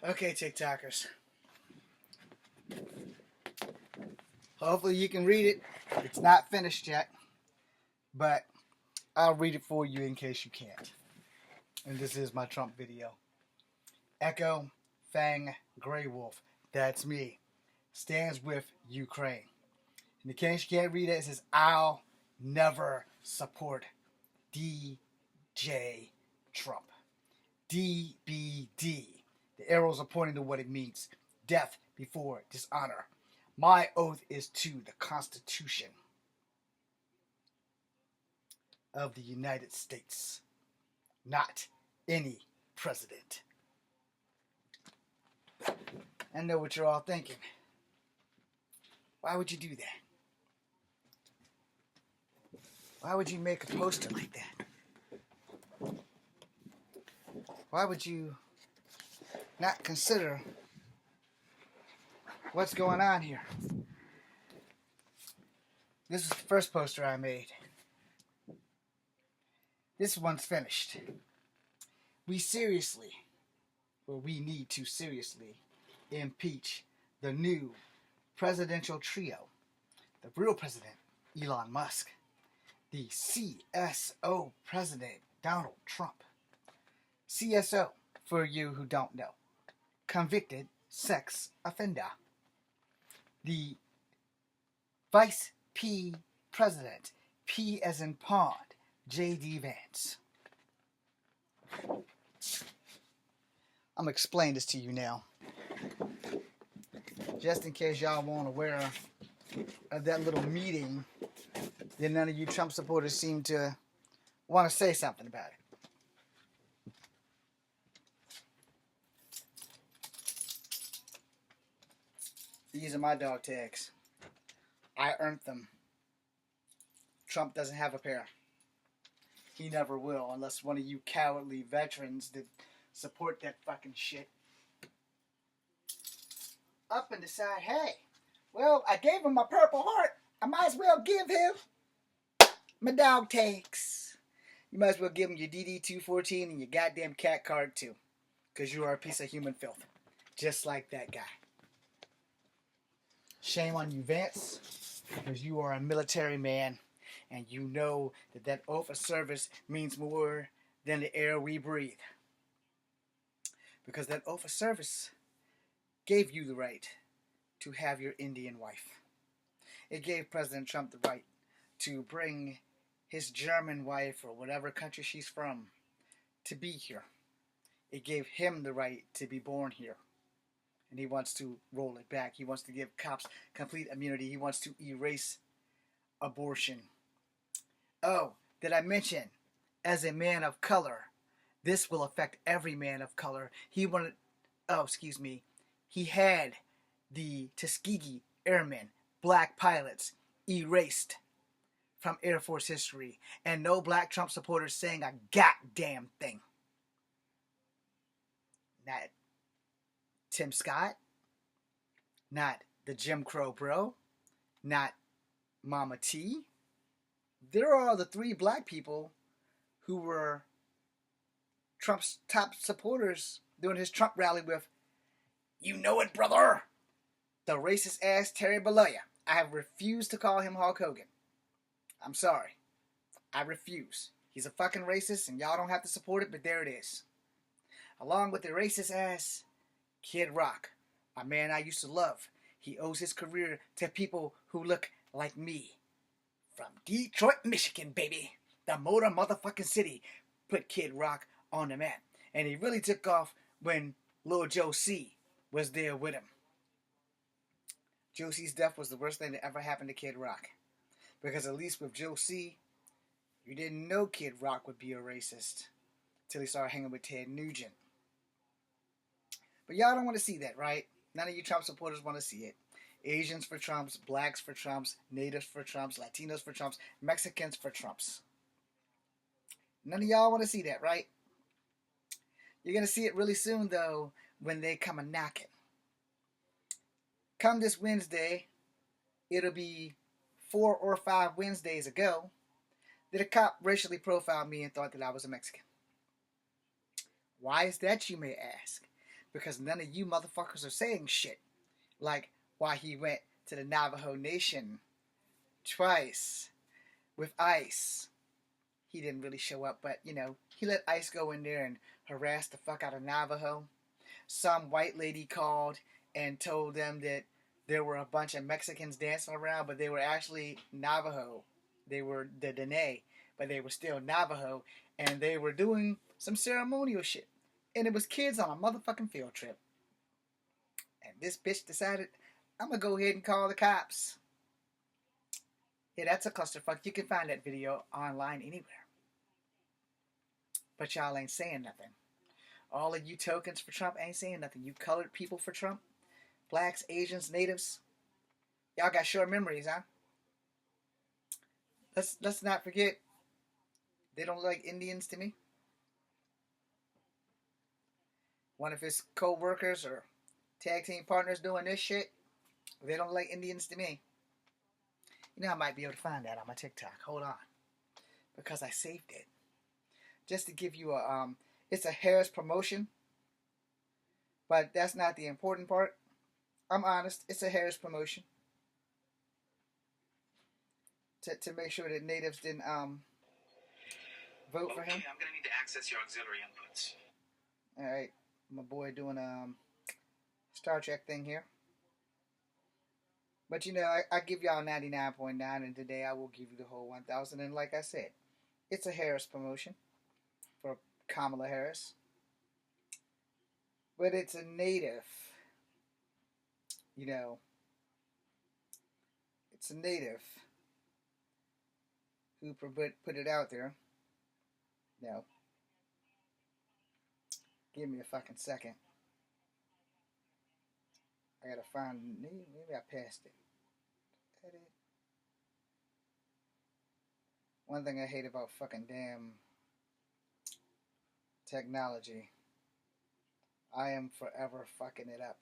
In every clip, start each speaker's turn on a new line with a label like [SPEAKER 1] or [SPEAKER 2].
[SPEAKER 1] Okay, TikTokers. Hopefully you can read it. It's not finished yet, but I'll read it for you in case you can't. And this is my Trump video. Echo Fang Grey Wolf, that's me, stands with Ukraine. In case you can't read it, it says, I'll never support DJ Trump. DBD. The arrows are pointing to what it means. Death before dishonor. My oath is to the Constitution of the United States, not any president. I know what you're all thinking. Why would you do that? Why would you make a poster like that? Why would you not consider what's going on here? This is the first poster I made. This one's finished. We need to seriously impeach the new presidential trio. The real president, Elon Musk. The CSO president, Donald Trump. CSO, for you who don't know, convicted sex offender. The Vice P president, P as in pond, J.D. Vance. I'm going to explain this to you now. Just in case y'all weren't aware of that little meeting, then none of you Trump supporters seem to want to say something about it. These are my dog tags. I earned them. Trump doesn't have a pair. He never will, unless one of you cowardly veterans that support that fucking shit up and decide, hey, well, I gave him my Purple Heart. I might as well give him my dog tags. You might as well give him your DD-214 and your goddamn cat card too, because you are a piece of human filth, just like that guy. Shame on you, Vance, because you are a military man, and you know that that oath of service means more than the air we breathe. Because that oath of service gave you the right to have your Indian wife. It gave President Trump the right to bring his German wife, or whatever country she's from, to be here. It gave him the right to be born here. And he wants to roll it back. He wants to give cops complete immunity. He wants to erase abortion. Oh, did I mention, as a man of color, this will affect every man of color. He had the Tuskegee Airmen, black pilots, erased from Air Force history. And no black Trump supporters saying a goddamn thing. Not Tim Scott, not the Jim Crow bro, not Mama T. There are the three black people who were Trump's top supporters during his Trump rally with, you know it, brother, the racist ass Terry Bollea. I have refused to call him Hulk Hogan. I'm sorry. I refuse. He's a fucking racist, and y'all don't have to support it, but there it is. Along with the racist ass Kid Rock, a man I used to love. He owes his career to people who look like me. From Detroit, Michigan, baby. The Motor motherfucking city put Kid Rock on the map. And he really took off when Lil Joe C was there with him. Joe C's death was the worst thing that ever happened to Kid Rock. Because at least with Joe C, you didn't know Kid Rock would be a racist till he started hanging with Ted Nugent. But y'all don't want to see that, right? None of you Trump supporters want to see it. Asians for Trumps, blacks for Trumps, natives for Trumps, Latinos for Trumps, Mexicans for Trumps. None of y'all want to see that, right? You're going to see it really soon, though, when they come a knocking. Come this Wednesday, it'll be 4 or 5 Wednesdays ago that a cop racially profiled me and thought that I was a Mexican. Why is that, you may ask? because none of you motherfuckers are saying shit. Like why he went to the Navajo Nation twice with ICE. He didn't really show up, but you know, he let ICE go in there and harass the fuck out of Navajo. Some white lady called and told them that there were a bunch of Mexicans dancing around, but they were actually Navajo. They were the Dene, but they were still Navajo, and they were doing some ceremonial shit. And it was kids on a motherfucking field trip. And this bitch decided, I'm gonna go ahead and call the cops. Yeah, that's a clusterfuck. You can find that video online anywhere. But y'all ain't saying nothing. All of you tokens for Trump ain't saying nothing. You colored people for Trump, blacks, Asians, natives, y'all got short memories, huh? Let's not forget, they don't look like Indians to me. One of his co-workers or tag team partners doing this shit, they don't look like Indians to me. You know, I might be able to find that on my TikTok. Hold on. Because I saved it. Just to give you a, it's a Harris promotion. But that's not the important part. I'm honest, it's a Harris promotion. To make sure that natives didn't vote for him.
[SPEAKER 2] I'm gonna need to access your auxiliary inputs.
[SPEAKER 1] Alright. My boy doing Star Trek thing here. But you know, I give y'all 99.9 and today I will give you the whole 1,000. And like I said, it's a Harris promotion for Kamala Harris. But it's a native. You know, it's a native who put it out there. Now, give me a fucking second. I gotta find, maybe I passed it. Edit. One thing I hate about fucking damn technology, I am forever fucking it up.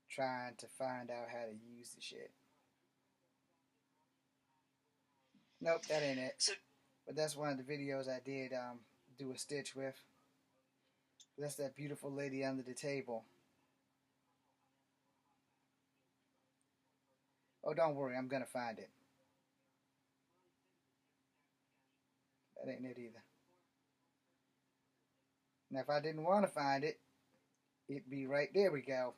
[SPEAKER 1] Trying to find out how to use the shit. Nope, that ain't it. But that's one of the videos I did do a stitch with. That's that beautiful lady under the table. Oh, don't worry, I'm gonna find it. That ain't it either. Now, if I didn't want to find it, it'd be right there. We go.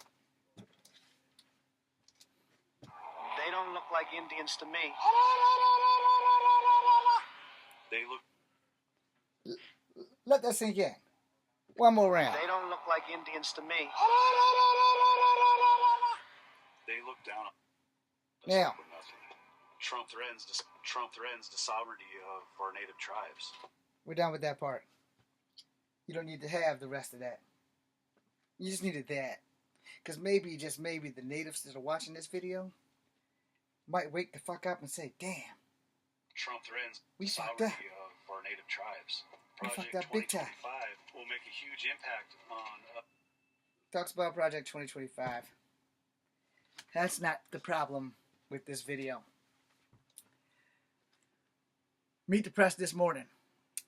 [SPEAKER 2] They don't look like Indians to me. They look.
[SPEAKER 1] Let that sink in. One more round.
[SPEAKER 2] They don't look like Indians to me. They look down on.
[SPEAKER 1] Now,
[SPEAKER 2] Trump threatens the sovereignty of our native tribes.
[SPEAKER 1] we're done with that part. You don't need to have the rest of that. You just needed that. Because maybe, just maybe, the natives that are watching this video might wake the fuck up and say, damn.
[SPEAKER 2] Trump threatens
[SPEAKER 1] we
[SPEAKER 2] the
[SPEAKER 1] fucked
[SPEAKER 2] sovereignty
[SPEAKER 1] up.
[SPEAKER 2] of our native tribes.
[SPEAKER 1] We
[SPEAKER 2] Project
[SPEAKER 1] fucked up big time.
[SPEAKER 2] 2025 will make a huge impact on...
[SPEAKER 1] Talks about Project 2025. That's not the problem with this video. Meet the Press this morning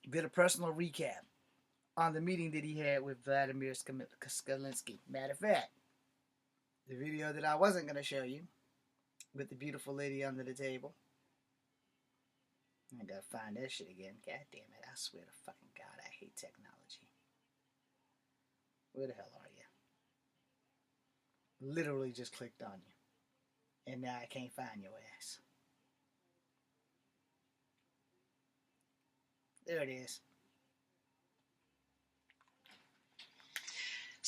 [SPEAKER 1] did a personal recap on the meeting that he had with Vladimir Skolinski. Matter of fact, the video that I wasn't going to show you with the beautiful lady under the table. I gotta find that shit again. God damn it. I swear to fucking God, I hate technology. Where the hell are you? Literally just clicked on you. And now I can't find your ass. There it is.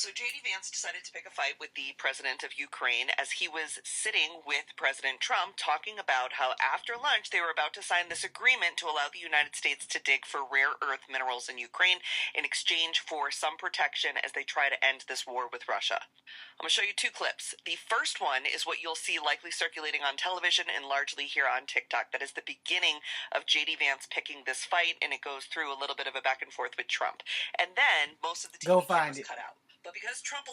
[SPEAKER 3] So J.D. Vance decided to pick a fight with the president of Ukraine as he was sitting with President Trump talking about how after lunch they were about to sign this agreement to allow the United States to dig for rare earth minerals in Ukraine in exchange for some protection as they try to end this war with Russia. I'm going to show you two clips. The first one is what you'll see likely circulating on television and largely here on TikTok. That is the beginning of J.D. Vance picking this fight, and it goes through a little bit of a back and forth with Trump. And then most of the TV cameras cut out. But because Trump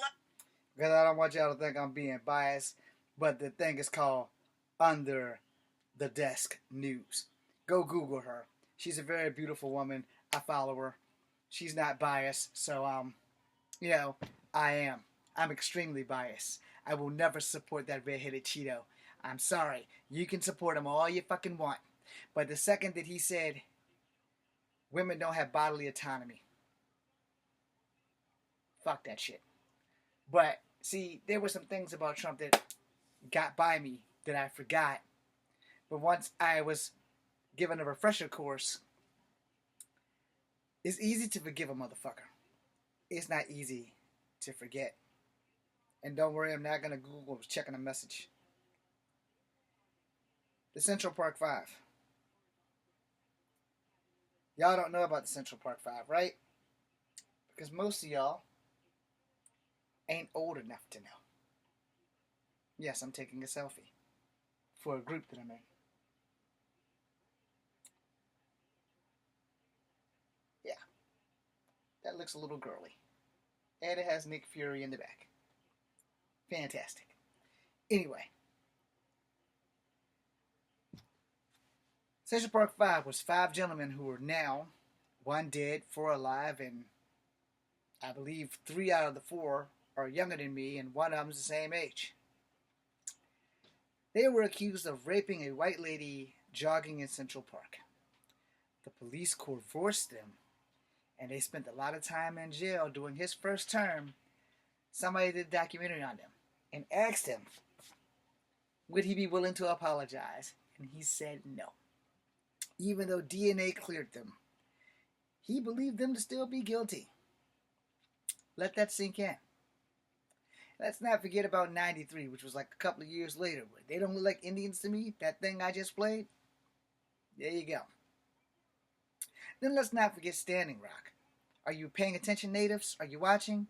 [SPEAKER 1] because I don't want y'all to think I'm being biased, but the thing is called Under the Desk News. Go Google her. She's a very beautiful woman. I follow her. She's not biased, so you know, I am. I'm extremely biased. I will never support that red-headed Cheeto. I'm sorry. You can support him all you fucking want. But the second that he said women don't have bodily autonomy, fuck that shit. But see, there were some things about Trump that got by me that I forgot. But once I was given a refresher course, it's easy to forgive a motherfucker. It's not easy to forget. And don't worry, I'm not going to Google. I was checking a message. The Central Park 5. Y'all don't know about the Central Park 5, right? Because most of y'all ain't old enough to know. Yes, I'm taking a selfie for a group that I'm in. Yeah, that looks a little girly. And it has Nick Fury in the back. Fantastic. Anyway, Central Park 5 was 5 gentlemen who are now 1 dead, 4 alive, and I believe 3 out of the 4 are younger than me, and 1 of them is the same age. They were accused of raping a white lady jogging in Central Park. The police coerced them, and they spent a lot of time in jail during his first term. Somebody did a documentary on them and asked him, would he be willing to apologize? And he said no. Even though DNA cleared them, he believed them to still be guilty. Let that sink in. Let's not forget about 93, which was like a couple of years later. They don't look like Indians to me. That thing I just played. There you go. Then let's not forget Standing Rock. Are you paying attention, natives? Are you watching?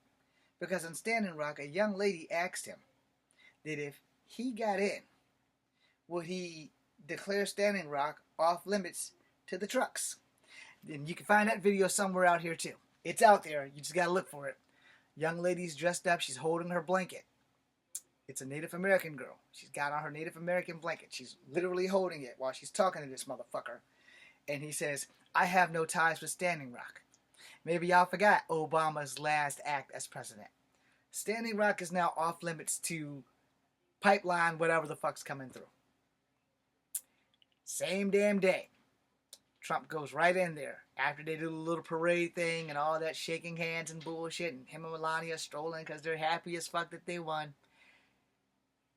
[SPEAKER 1] Because on Standing Rock, a young lady asked him that if he got in, would he declare Standing Rock off limits to the trucks? Then you can find that video somewhere out here too. It's out there. You just gotta look for it. Young lady's dressed up. She's holding her blanket. It's a Native American girl. She's got on her Native American blanket. She's literally holding it while she's talking to this motherfucker. And he says, I have no ties with Standing Rock. Maybe y'all forgot Obama's last act as president. Standing Rock is now off limits to pipeline, whatever the fuck's coming through. Same damn day. Trump goes right in there after they do the little parade thing and all that shaking hands and bullshit, and him and Melania strolling because they're happy as fuck that they won.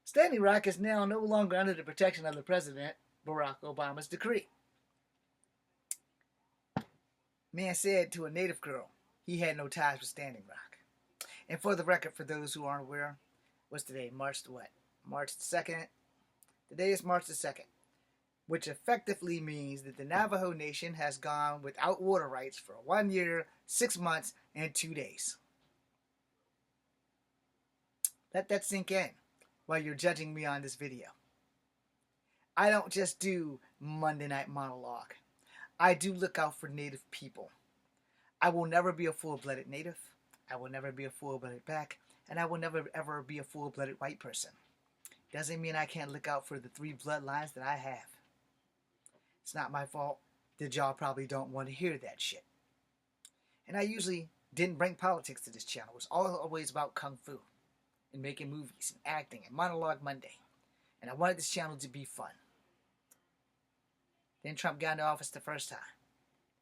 [SPEAKER 1] Standing Rock is now no longer under the protection of the president, Barack Obama's decree. Man said to a native girl he had no ties with Standing Rock. And for the record, for those who aren't aware, what's today? March the what? March the 2nd? Today is March the 2nd. Which effectively means that the Navajo Nation has gone without water rights for 1 year, 6 months, and 2 days. Let that sink in while you're judging me on this video. I don't just do Monday Night Monologue. I do look out for Native people. I will never be a full-blooded Native. I will never be a full-blooded black. And I will never ever be a full-blooded white person. Doesn't mean I can't look out for the 3 bloodlines that I have. It's not my fault that y'all probably don't want to hear that shit. And I usually didn't bring politics to this channel. It was always about Kung Fu and making movies and acting and Monologue Monday. And I wanted this channel to be fun. Then Trump got into office the first time.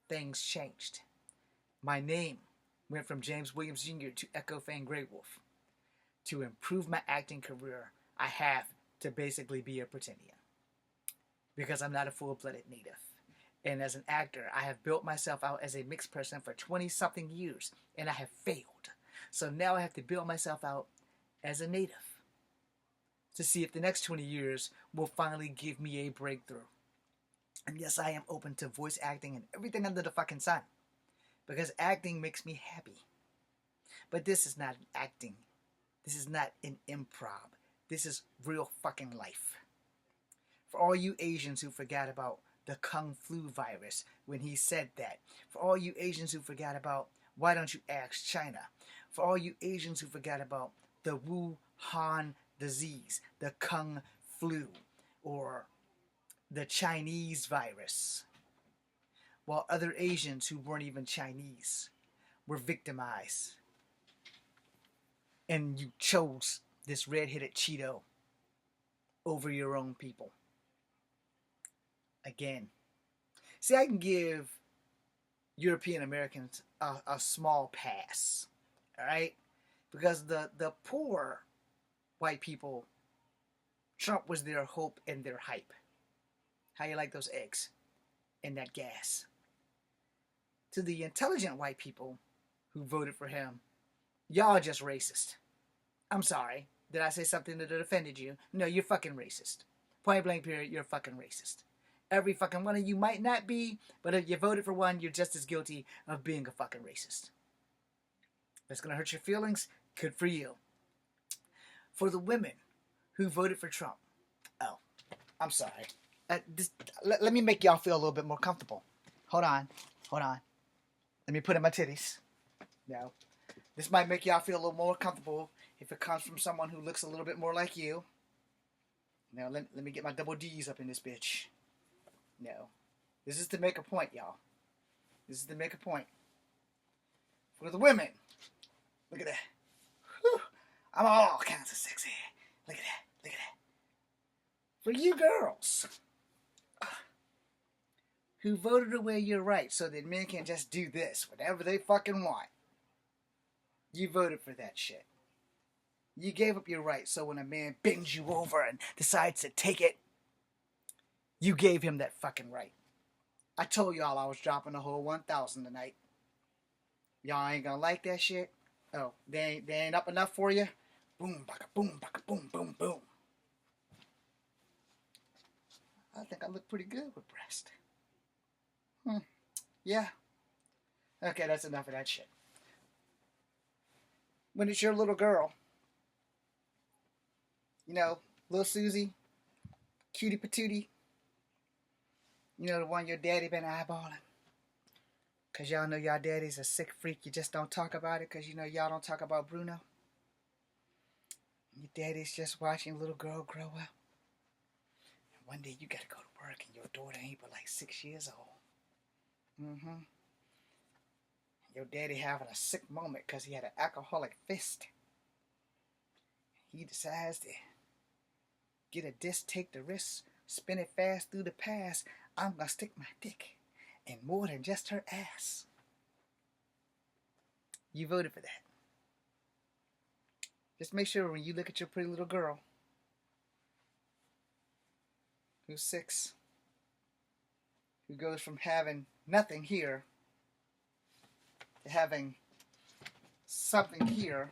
[SPEAKER 1] Things changed. My name went from James Williams Jr. to Echo Fang Grey Wolf. To improve my acting career, I have to basically be a pretendian. Because I'm not a full-blooded Native. And as an actor, I have built myself out as a mixed person for 20-something years, and I have failed. So now I have to build myself out as a Native to see if the next 20 years will finally give me a breakthrough. And yes, I am open to voice acting and everything under the fucking sun, because acting makes me happy. But this is not acting. This is not an improv. This is real fucking life. For all you Asians who forgot about the Kung Flu virus when he said that. For all you Asians who forgot about why don't you ask China. For all you Asians who forgot about the Wuhan disease, the Kung Flu, or the Chinese virus. While other Asians who weren't even Chinese were victimized and you chose this red-headed Cheeto over your own people. Again, see, I can give European Americans a small pass, all right? Because the poor white people, Trump was their hope and their hype. How you like those eggs and that gas? To the intelligent white people who voted for him, y'all are just racist. I'm sorry. Did I say something that offended you? No, you're fucking racist. Point blank period, you're fucking racist. Every fucking one of you might not be, but if you voted for one, you're just as guilty of being a fucking racist. If it's gonna hurt your feelings, good for you. For the women who voted for Trump, oh, I'm sorry. Let me make y'all feel a little bit more comfortable. Hold on. Let me put in my titties. No. This might make y'all feel a little more comfortable if it comes from someone who looks a little bit more like you. Now, let me get my double D's up in this bitch. No. This is to make a point, y'all. This is to make a point. For the women, look at that. Whew. I'm all kinds of sexy. Look at that. For you girls who voted away your rights so that men can just do this, whatever they fucking want. You voted for that shit. You gave up your rights so when a man bends you over and decides to take it, you gave him that fucking right. I told y'all I was dropping the whole 1,000 tonight. Y'all ain't gonna like that shit? Oh, they ain't up enough for you? Boom, baka, boom, boom, boom. I think I look pretty good with breast. Yeah. Okay, that's enough of that shit. When it's your little girl, you know, little Susie, cutie patootie, you know, the one your daddy been eyeballing. Because y'all know y'all daddy's a sick freak. You just don't talk about it because you know y'all don't talk about Bruno. Your daddy's just watching little girl grow up. And one day you got to go to work and your daughter ain't but like 6 years old. Your daddy having a sick moment because he had an alcoholic fist. He decides to get a disc, take the wrist, spin it fast through the pass. I'm going to stick my dick in more than just her ass. You voted for that. Just make sure when you look at your pretty little girl who's 6, who goes from having nothing here to having something here,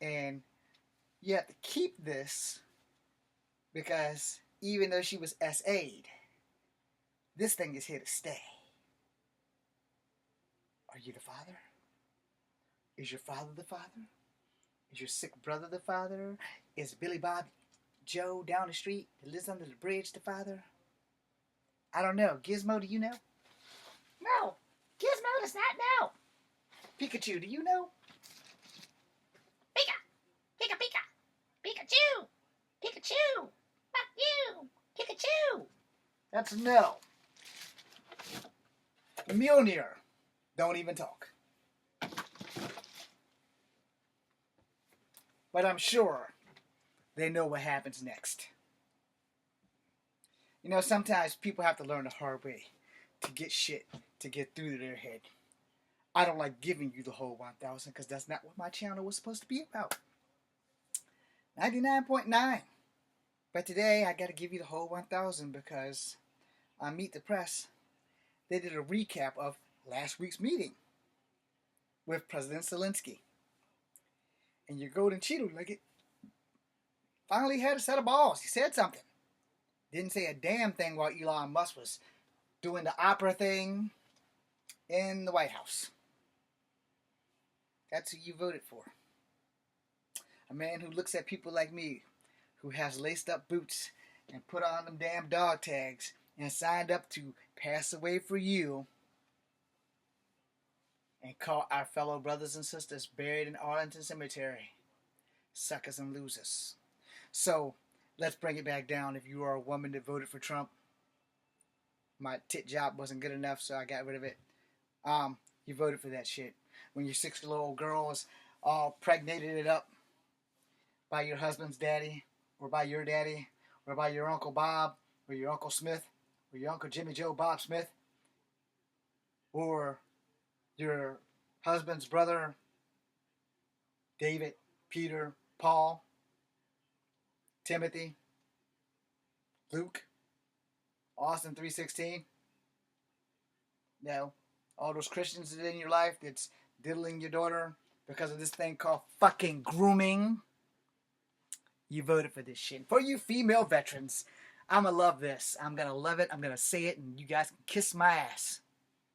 [SPEAKER 1] and you have to keep this because even though she was SA'd, this thing is here to stay. Are you the father? Is your father the father? Is your sick brother the father? Is Billy Bob Joe down the street that lives under the bridge the father? I don't know. Gizmo, do you know? No. Gizmo does not know. Pikachu, do you know? Pika! Pika Pika! Pikachu! Pikachu! Fuck you! Pikachu! That's no. Mjolnir. Don't even talk. But I'm sure they know what happens next. You know, sometimes people have to learn the hard way to get shit to get through to their head. I don't like giving you the whole 1,000 because that's not what my channel was supposed to be about. 99.9. But today I got to give you the whole 1,000 because on Meet the Press, they did a recap of last week's meeting with President Zelensky. And your golden Cheeto Licket finally had a set of balls. He said something. Didn't say a damn thing while Elon Musk was doing the opera thing in the White House. That's who you voted for. A man who looks at people like me, who has laced up boots and put on them damn dog tags and signed up to pass away for you and call our fellow brothers and sisters buried in Arlington Cemetery suckers and losers. So, let's bring it back down. If you are a woman that voted for Trump, my tit job wasn't good enough, so I got rid of it. You voted for that shit. When your 6-year-old girl is all pregnated it up by your husband's daddy, or by your daddy, or by your Uncle Bob, or your Uncle Smith, or your Uncle Jimmy Joe Bob Smith, or your husband's brother, David, Peter, Paul, Timothy, Luke, Austin 3:16. No, all those Christians that are in your life that's diddling your daughter because of this thing called fucking grooming. You voted for this shit. For you female veterans, I'm going to love this. I'm going to love it. I'm going to say it, and you guys can kiss my ass.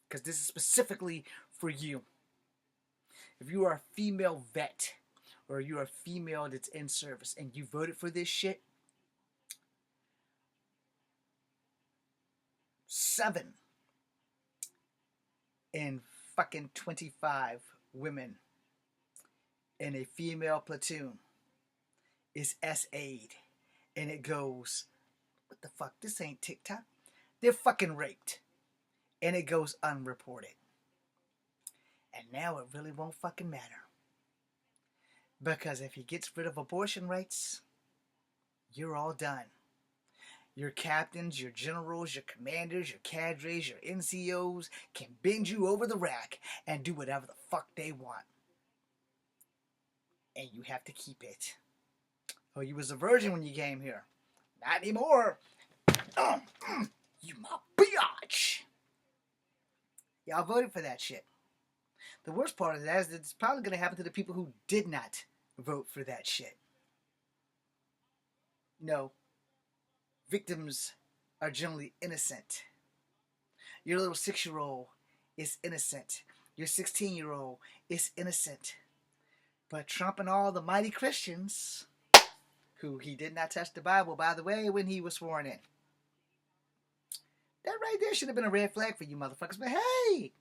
[SPEAKER 1] Because this is specifically for you. If you are a female vet, or you're a female that's in service, and you voted for this shit, 7 in fucking 25 women in a female platoon is SA'd. And it goes, what the fuck? This ain't TikTok. They're fucking raped. And it goes unreported. And now it really won't fucking matter. Because if he gets rid of abortion rights, you're all done. Your captains, your generals, your commanders, your cadres, your NCOs can bend you over the rack and do whatever the fuck they want. And you have to keep it. Oh, you was a virgin when you came here. Not anymore. You my biatch. Y'all voted for that shit. The worst part of that is that it's probably going to happen to the people who did not vote for that shit. No. Victims are generally innocent. Your little 6-year-old is innocent. Your 16-year-old is innocent. But Trump and all the mighty Christians, who he did not touch the Bible, by the way, when he was sworn in. That right there should have been a red flag for you motherfuckers. But hey,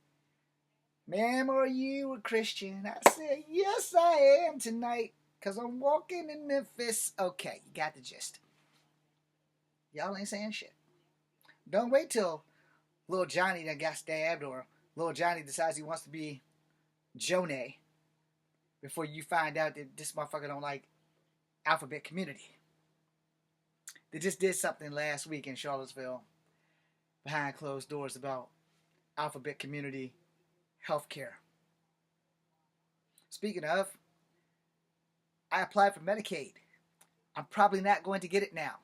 [SPEAKER 1] ma'am, are you a Christian? I said, yes, I am tonight, because I'm walking in Memphis. Okay, you got the gist. Y'all ain't saying shit. Don't wait till little Johnny that got stabbed, or little Johnny decides he wants to be Jonah, before you find out that this motherfucker don't like alphabet community. They just did something last week in Charlottesville behind closed doors about alphabet community healthcare. Speaking of, I applied for Medicaid. I'm probably not going to get it now,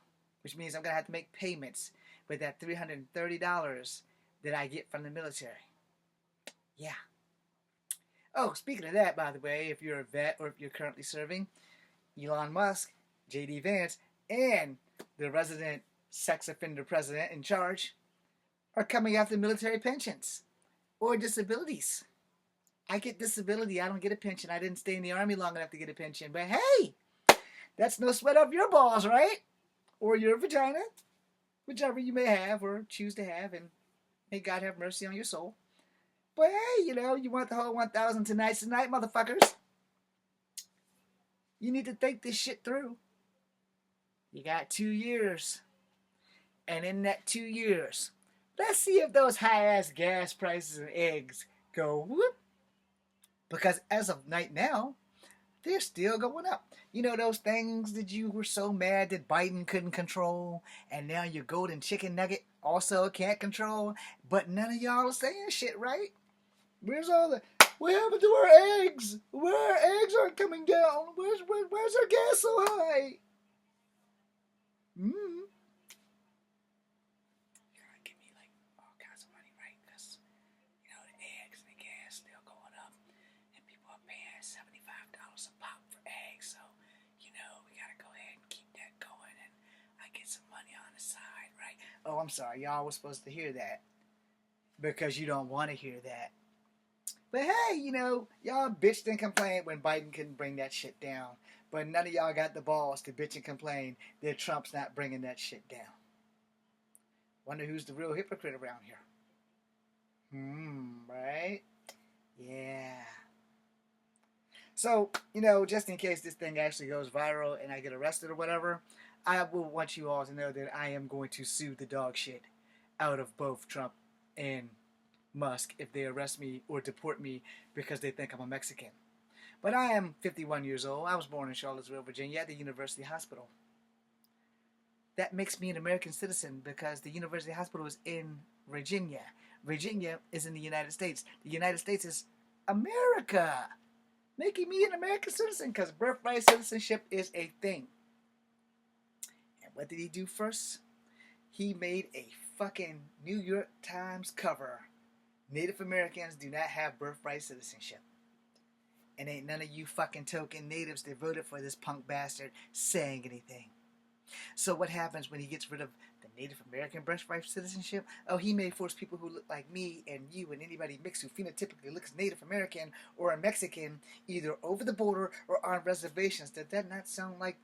[SPEAKER 1] which means I'm going to have to make payments with that $330 that I get from the military. Yeah. Oh, speaking of that, by the way, if you're a vet or if you're currently serving, Elon Musk, J.D. Vance, and the resident sex offender president in charge are coming after military pensions or disabilities. I get disability. I don't get a pension. I didn't stay in the Army long enough to get a pension. But hey, that's no sweat up your balls, right? Or your vagina, whichever you may have or choose to have, and may God have mercy on your soul. But hey, you know, you want the whole 1,000 tonight, motherfuckers. You need to think this shit through. You got 2 years. And in that 2 years, let's see if those high-ass gas prices and eggs go whoop. Because as of right now, they're still going up. You know those things that you were so mad that Biden couldn't control, and now your golden chicken nugget also can't control, but none of y'all are saying shit, right? Where's all the... What happened to our eggs? Where our eggs aren't coming down? Where's our gas so high? You gotta give me like all kinds of money, right? Because, you know, the eggs and the gas still going up, and people are paying $75 a pop for eggs. So, you know, we gotta go ahead and keep that going, and I get some money on the side, right? Oh, I'm sorry, y'all was supposed to hear that because you don't want to hear that. But hey, you know, y'all bitched and complained when Biden couldn't bring that shit down. But none of y'all got the balls to bitch and complain that Trump's not bringing that shit down. Wonder who's the real hypocrite around here. Right? Yeah. So, you know, just in case this thing actually goes viral and I get arrested or whatever, I will want you all to know that I am going to sue the dog shit out of both Trump and Musk if they arrest me or deport me because they think I'm a Mexican. But I am 51 years old. I was born in Charlottesville, Virginia, at the University Hospital. That makes me an American citizen because the University Hospital is in Virginia. Virginia is in the United States. The United States is America, making me an American citizen because birthright citizenship is a thing. And what did he do first? He made a fucking New York Times cover. Native Americans do not have birthright citizenship. And ain't none of you fucking token natives that voted for this punk bastard saying anything. So what happens when he gets rid of the Native American birthright citizenship? Oh, he may force people who look like me and you and anybody mixed who phenotypically looks Native American or a Mexican either over the border or on reservations. Did that not sound like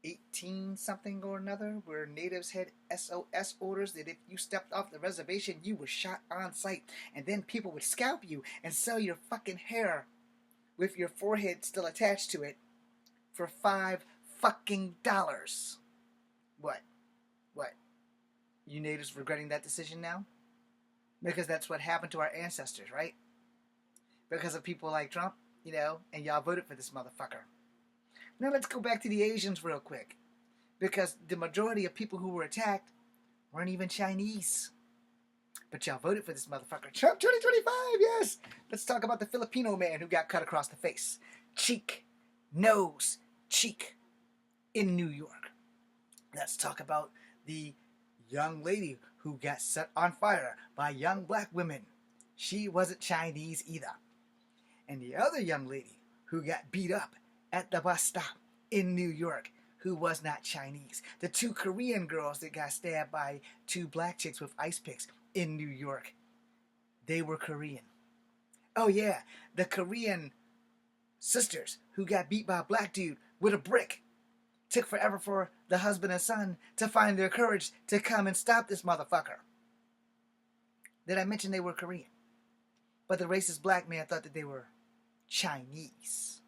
[SPEAKER 1] 18 something or another, where natives had SOS orders that if you stepped off the reservation you were shot on sight, and then people would scalp you and sell your fucking hair with your forehead still attached to it for $5 fucking dollars. What? You natives regretting that decision now? Because that's what happened to our ancestors, right? Because of people like Trump, and y'all voted for this motherfucker. Now let's go back to the Asians real quick. Because the majority of people who were attacked weren't even Chinese. But y'all voted for this motherfucker. Trump 2025, yes! Let's talk about the Filipino man who got cut across the face. Cheek, nose, cheek in New York. Let's talk about the young lady who got set on fire by young black women. She wasn't Chinese either. And the other young lady who got beat up at the bus stop in New York, who was not Chinese. The 2 Korean girls that got stabbed by 2 black chicks with ice picks in New York, they were Korean. Oh yeah, the Korean sisters who got beat by a black dude with a brick. Took forever for the husband and son to find their courage to come and stop this motherfucker. Did I mention they were Korean? But the racist black man thought that they were Chinese.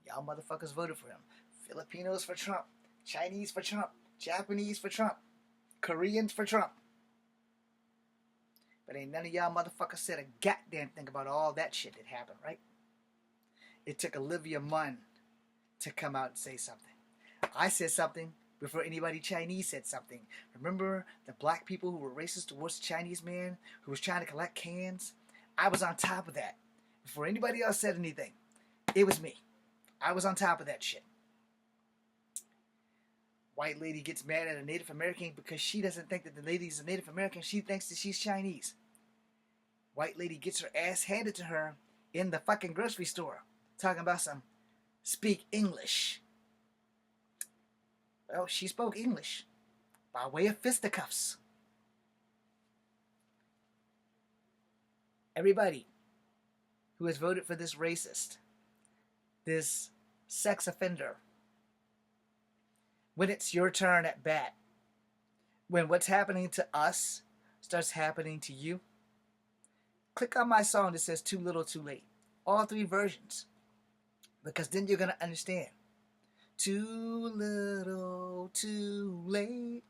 [SPEAKER 1] Y'all motherfuckers voted for him. Filipinos for Trump. Chinese for Trump. Japanese for Trump. Koreans for Trump. But ain't none of y'all motherfuckers said a goddamn thing about all that shit that happened, right? It took Olivia Munn to come out and say something. I said something before anybody Chinese said something. Remember the black people who were racist towards the Chinese man who was trying to collect cans? I was on top of that. Before anybody else said anything, it was me. I was on top of that shit. White lady gets mad at a Native American because she doesn't think that the lady's a Native American. She thinks that she's Chinese. White lady gets her ass handed to her in the fucking grocery store. Talking about some speak English. Well, she spoke English by way of fisticuffs. Everybody who has voted for this racist, this sex offender, when it's your turn at bat, when what's happening to us starts happening to you, click on my song that says Too Little Too Late. All 3 versions. Because then you're going to understand. Too little, too late.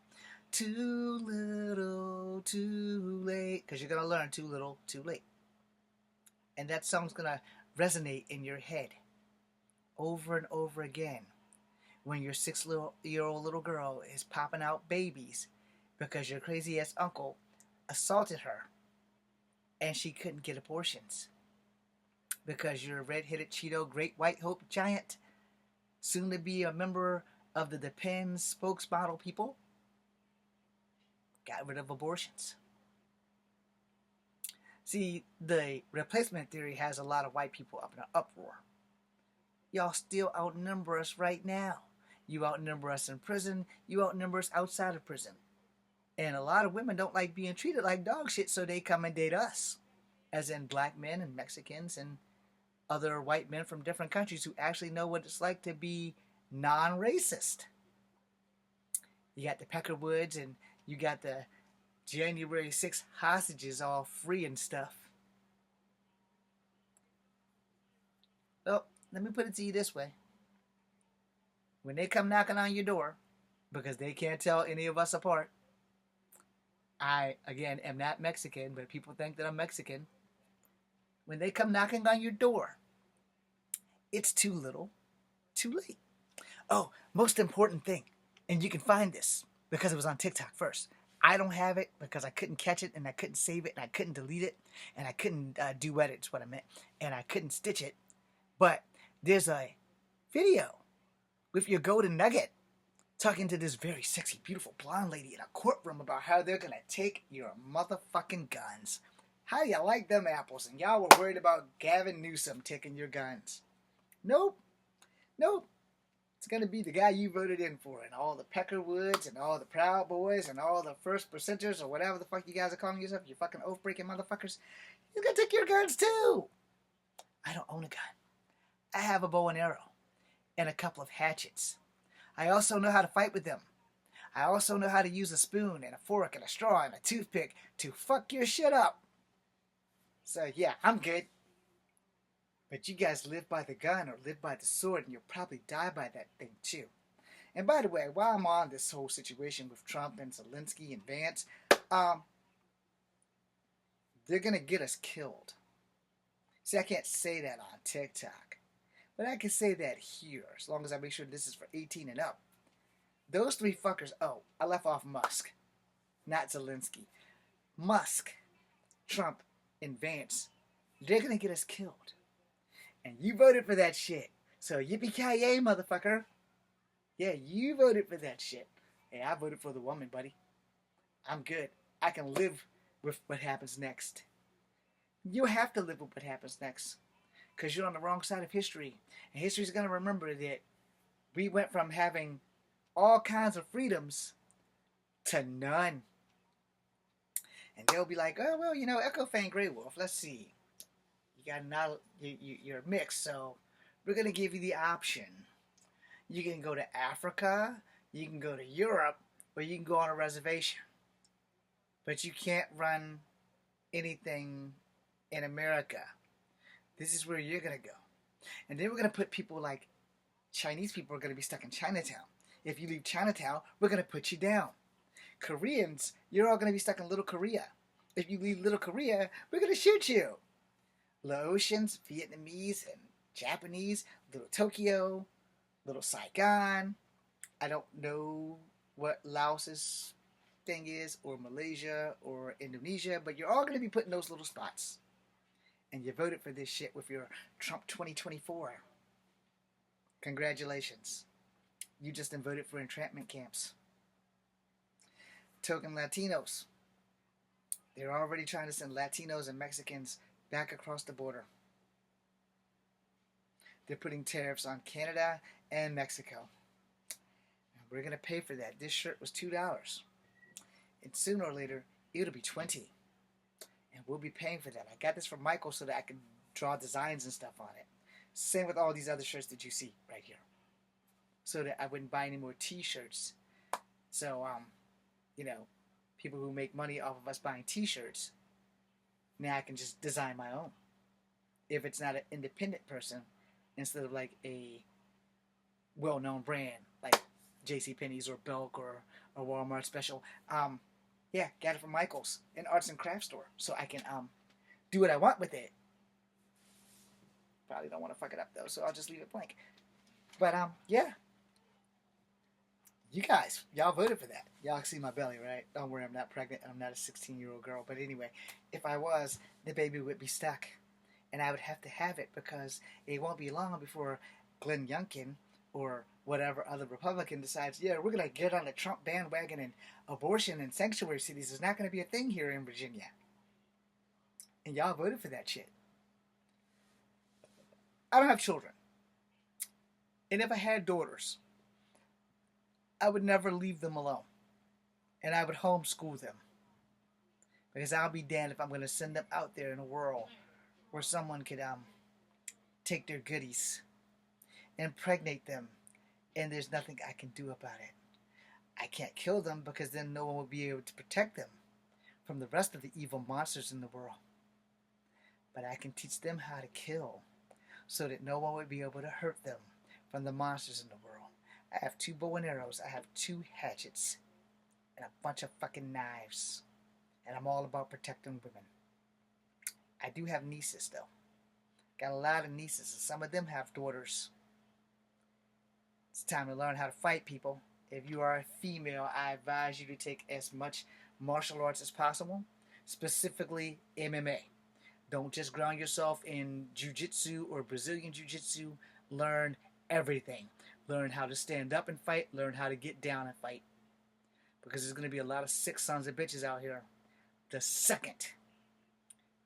[SPEAKER 1] Too little, too late. Because you're going to learn too little, too late. And that song's going to resonate in your head over and over again when your 6-year-old little girl is popping out babies because your crazy-ass uncle assaulted her and she couldn't get abortions. Because you're a red-headed Cheeto Great White Hope giant, soon to be a member of the Depends spokesmodel people, got rid of abortions. See, the replacement theory has a lot of white people up in an uproar. Y'all still outnumber us right now. You outnumber us in prison, you outnumber us outside of prison. And a lot of women don't like being treated like dog shit, so they come and date us. As in black men and Mexicans and other white men from different countries who actually know what it's like to be non-racist. You got the Peckerwoods and you got the January 6th hostages all free and stuff. Well, let me put it to you this way. When they come knocking on your door, because they can't tell any of us apart, I, again, am not Mexican, but people think that I'm Mexican. when they come knocking on your door, it's too little, too late. Oh, most important thing, and you can find this because it was on TikTok first. I don't have it because I couldn't catch it and I couldn't save it and I couldn't delete it and I couldn't do edits, what I meant, and I couldn't stitch it. But there's a video with your golden nugget talking to this very sexy, beautiful blonde lady in a courtroom about how they're gonna take your motherfucking guns. How do you like them apples? And y'all were worried about Gavin Newsom taking your guns. Nope. Nope. It's going to be the guy you voted in for, and all the Peckerwoods, and all the Proud Boys, and all the First Percenters, or whatever the fuck you guys are calling yourself, you fucking oath-breaking motherfuckers. He's going to take your guns too. I don't own a gun. I have a bow and arrow, and a couple of hatchets. I also know how to fight with them. I also know how to use a spoon, and a fork, and a straw, and a toothpick to fuck your shit up. So yeah, I'm good. But you guys live by the gun or live by the sword, and you'll probably die by that thing too. And by the way, while I'm on this whole situation with Trump and Zelensky and Vance, they're going to get us killed. See, I can't say that on TikTok. But I can say that here, as long as I make sure this is for 18 and up. Those three fuckers, oh, I left off Musk, not Zelensky. Musk, Trump, and Vance, they're going to get us killed. And you voted for that shit. So yippee-ki-yay, motherfucker. Yeah, you voted for that shit. Hey, I voted for the woman, buddy. I'm good. I can live with what happens next. You have to live with what happens next. Because you're on the wrong side of history. And history's going to remember that we went from having all kinds of freedoms to none. And they'll be like, oh, well, you know, Echo Fang Grey Wolf, let's see. You're mixed, so we're going to give you the option. You can go to Africa, you can go to Europe, or you can go on a reservation. But you can't run anything in America. This is where you're going to go. And then we're going to put people like Chinese people are going to be stuck in Chinatown. If you leave Chinatown, we're going to put you down. Koreans, you're all going to be stuck in Little Korea. If you leave Little Korea, we're going to shoot you. Laotians, Vietnamese, and Japanese, Little Tokyo, Little Saigon. I don't know what Laos's thing is, or Malaysia, or Indonesia, but you're all going to be put in those little spots. And you voted for this shit with your Trump 2024. Congratulations. You just voted for entrapment camps. Token Latinos. They're already trying to send Latinos and Mexicans back across the border. They're putting tariffs on Canada and Mexico. And we're going to pay for that. This shirt was $2. And sooner or later, it'll be $20. And we'll be paying for that. I got this from Michael so that I can draw designs and stuff on it. Same with all these other shirts that you see right here. So that I wouldn't buy any more t-shirts. So, you know, people who make money off of us buying t-shirts, now I can just design my own. If it's not an independent person, instead of like a well-known brand like JCPenney's or Belk or Walmart Special. Yeah, got it from Michael's, an arts and crafts store. So I can do what I want with it. Probably don't want to fuck it up though, so I'll just leave it blank. But yeah. You guys, y'all voted for that. Y'all can see my belly, right? Don't worry, I'm not pregnant and I'm not a 16-year-old girl. But anyway, if I was, the baby would be stuck. And I would have to have it because it won't be long before Glenn Youngkin or whatever other Republican decides, yeah, we're going to get on the Trump bandwagon and abortion and sanctuary cities is not going to be a thing here in Virginia. And y'all voted for that shit. I don't have children. And if I had daughters, I would never leave them alone. And I would homeschool them. Because I'll be damned if I'm going to send them out there in a world where someone could take their goodies, impregnate them, and there's nothing I can do about it. I can't kill them because then no one will be able to protect them from the rest of the evil monsters in the world. But I can teach them how to kill so that no one would be able to hurt them from the monsters in the world. I have 2 bow and arrows, I have 2 hatchets, and a bunch of fucking knives. And I'm all about protecting women. I do have nieces, though. Got a lot of nieces, and some of them have daughters. It's time to learn how to fight, people. If you are a female, I advise you to take as much martial arts as possible, specifically MMA. Don't just ground yourself in jiu-jitsu or Brazilian jiu-jitsu. Learn everything. Learn how to stand up and fight. Learn how to get down and fight. Because there's going to be a lot of sick sons of bitches out here. The second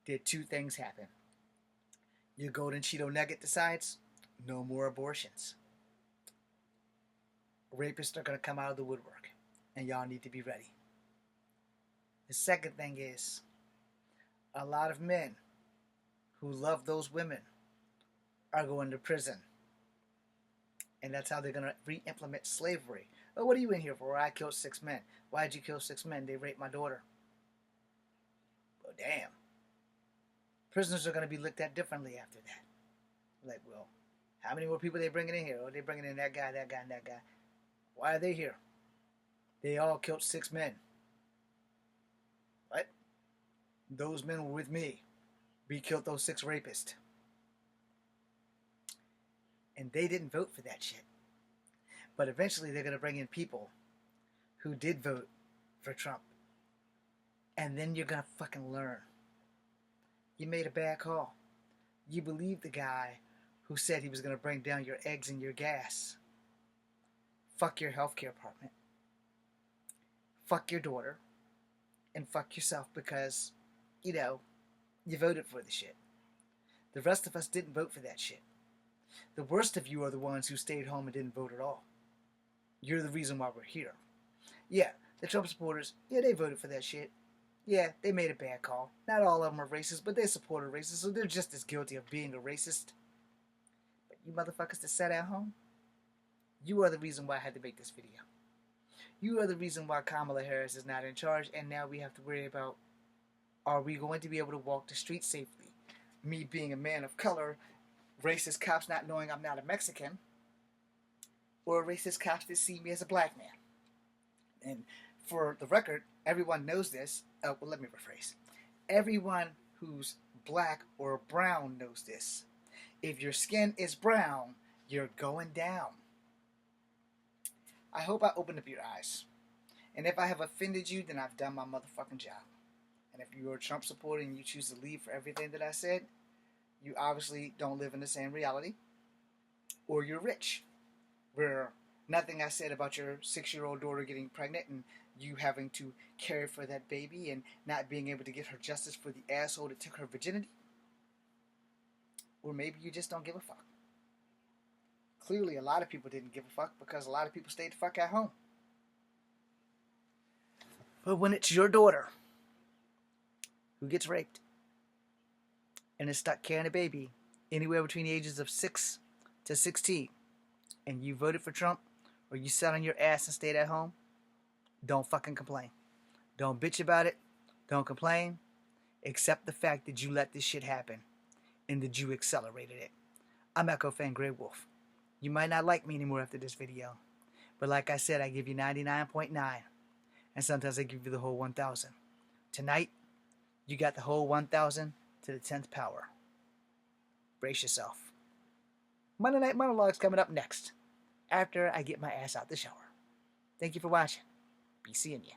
[SPEAKER 1] did two things happen. Your golden Cheeto nugget decides, no more abortions. Rapists are going to come out of the woodwork. And y'all need to be ready. The second thing is, a lot of men who love those women are going to prison. And that's how they're going to re-implement slavery. Oh, what are you in here for? I killed 6 men. Why'd you kill 6 men? They raped my daughter. Well, damn. Prisoners are going to be looked at differently after that. Like, well, how many more people are they bringing in here? Oh, they're bringing in that guy, and that guy. Why are they here? They all killed 6 men. What? Those men were with me. We killed those 6 rapists. And they didn't vote for that shit. But eventually they're going to bring in people who did vote for Trump. And then you're going to fucking learn. You made a bad call. You believed the guy who said he was going to bring down your eggs and your gas. Fuck your healthcare department. Fuck your daughter. And fuck yourself because, you know, you voted for the shit. The rest of us didn't vote for that shit. The worst of you are the ones who stayed home and didn't vote at all. You're the reason why we're here. Yeah, the Trump supporters, yeah, they voted for that shit. Yeah, they made a bad call. Not all of them are racist, but they support a racist, so they're just as guilty of being a racist. But you motherfuckers that sat at home, you are the reason why I had to make this video. You are the reason why Kamala Harris is not in charge, and now we have to worry about, are we going to be able to walk the streets safely? Me being a man of color, racist cops not knowing I'm not a Mexican, or racist cops that see me as a black man. And for the record, everyone knows this. Well, let me rephrase. Everyone who's black or brown knows this. If your skin is brown, you're going down. I hope I opened up your eyes. And if I have offended you, then I've done my motherfucking job. And if you're a Trump supporter and you choose to leave for everything that I said, you obviously don't live in the same reality. Or you're rich. Where nothing I said about your 6-year-old daughter getting pregnant and you having to care for that baby and not being able to get her justice for the asshole that took her virginity. Or maybe you just don't give a fuck. Clearly a lot of people didn't give a fuck because a lot of people stayed the fuck at home. But when it's your daughter who gets raped and is stuck carrying a baby anywhere between the ages of 6 to 16, and you voted for Trump, or you sat on your ass and stayed at home, don't fucking complain. Don't bitch about it. Don't complain. Accept the fact that you let this shit happen and that you accelerated it. I'm Echo Fan Grey Wolf. You might not like me anymore after this video, but like I said, I give you 99.9, and sometimes I give you the whole 1,000. Tonight, you got the whole 1,000 to the 10th power. Brace yourself. Monday Night Monologue's coming up next, after I get my ass out the shower. Thank you for watching. Be seeing you.